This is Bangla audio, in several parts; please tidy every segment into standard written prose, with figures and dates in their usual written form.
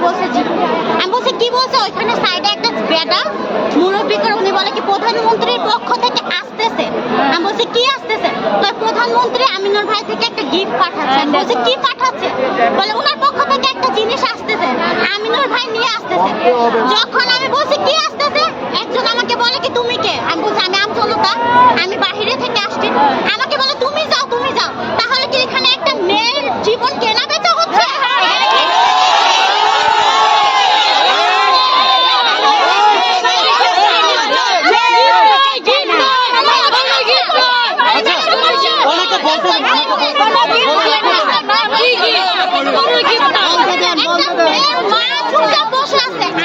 বলছে জি। আমি বলছি কি বলছে, ওইখানে সাইডে একটা বেটা মুরব্বী করে উনি বলে কি প্রধানমন্ত্রীর পক্ষ থেকে আসতেছে। আমি বলছি কি আসতেছে, তো প্রধানমন্ত্রী আমিনুর ভাই থেকে একটা গিফট পাঠাচ্ছে। আমি বলছি কি পাঠাচ্ছে, বলে ওনার পক্ষ থেকে একটা জিনিস আসতেছে, আমিনুর ভাই নিয়ে আসতেছে। যখন আমি বলছি কি আসতেছে, একজন আমাকে বলে কি তুমি কে, আমি বলছি আমি আমজনতা, আমি বাহিরে থেকে আসছি। আমাকে বলে তুমি যাও তুমি যাও। তাহলে কি এখানে একটা মেয়ের জীবন কেনা বেচা হচ্ছে?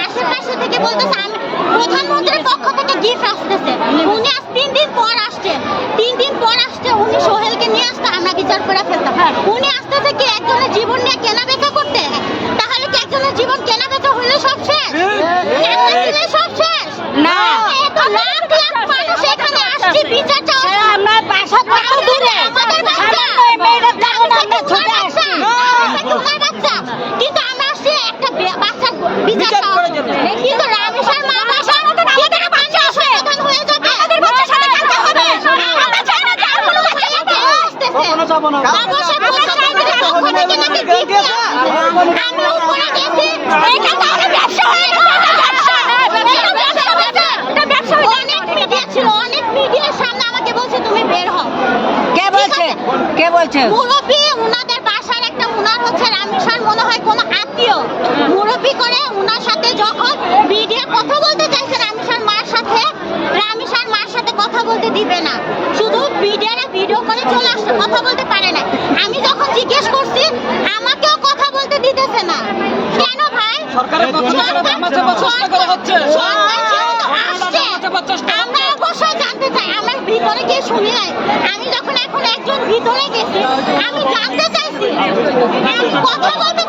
আশেপাশে থেকে বলতেছে আমি প্রধানমন্ত্রীর পক্ষ থেকে গিফট আসতেছে। উনি আজ 3 দিন পর আসছে, 3 দিন পর আসছে। উনি সোহেলকে নিয়ে আসতে আমরা বিচার করে ফেলতাম। উনি আসতেছে কি একজনের জীবন নিয়ে কেনা বেচা করতে? তাহলে কি একজনের জীবন কেনা বেচা হলে সব শেষ? সব শেষ না। এত লাখ লাখ মানুষ এখানে আসছে বিচার চাওয়ার। আমরা বাসা কত দূরে, আমাদের বাচ্চা কিন্তু আমরা আসছি একটা বাচ্চা বিচার চাওয়ার জন্য। কিন্তু রামেশ্বর মা বাসা আমাদের বাচ্চা আছে হয়ে যাবে, আমাদের বাচ্চার সাথে থাকতে হবে। আমরা চাই না যে আর কোনো বাচ্চা আসতেছে। অবশ্যই প্রধানমন্ত্রীর পক্ষ থেকে নাকি দিতে আমি উপরে গেছি, এটা তো আমাদের ব্যবসা হয়ে গেছে। অনেক মিডিয়া ছিল, অনেক মিডিয়ার সামনে আমাকে বলছে তুমি বের হও। কে বলছে, কে বলছে? মুরব্বী, উনাদের বাসার একটা উনার হচ্ছে রামেশ্বর মনে হয় কোনো আত্মীয় মুরব্বী করে উনার সাথে যখন মিডিয়া কথা বলতে চাইছে রামেশ্বর মার সাথে কথা বলতে দিবে না, শুধু মিডিয়ারা ভিডিও করে চলে আসছে, কথা বলতে পারে না। আমি যখন জিজ্ঞেস করছি আমাকেও কথা বলতে দিতেছে না। কেন ভাই? আমরা অবশ্যই জানতে চাই, আমার ভিতরে গিয়ে শুনি নাই। আমি যখন এখন একজন ভিতরে গেছি আমি জানতে চাইছি, আমি কথা বলতে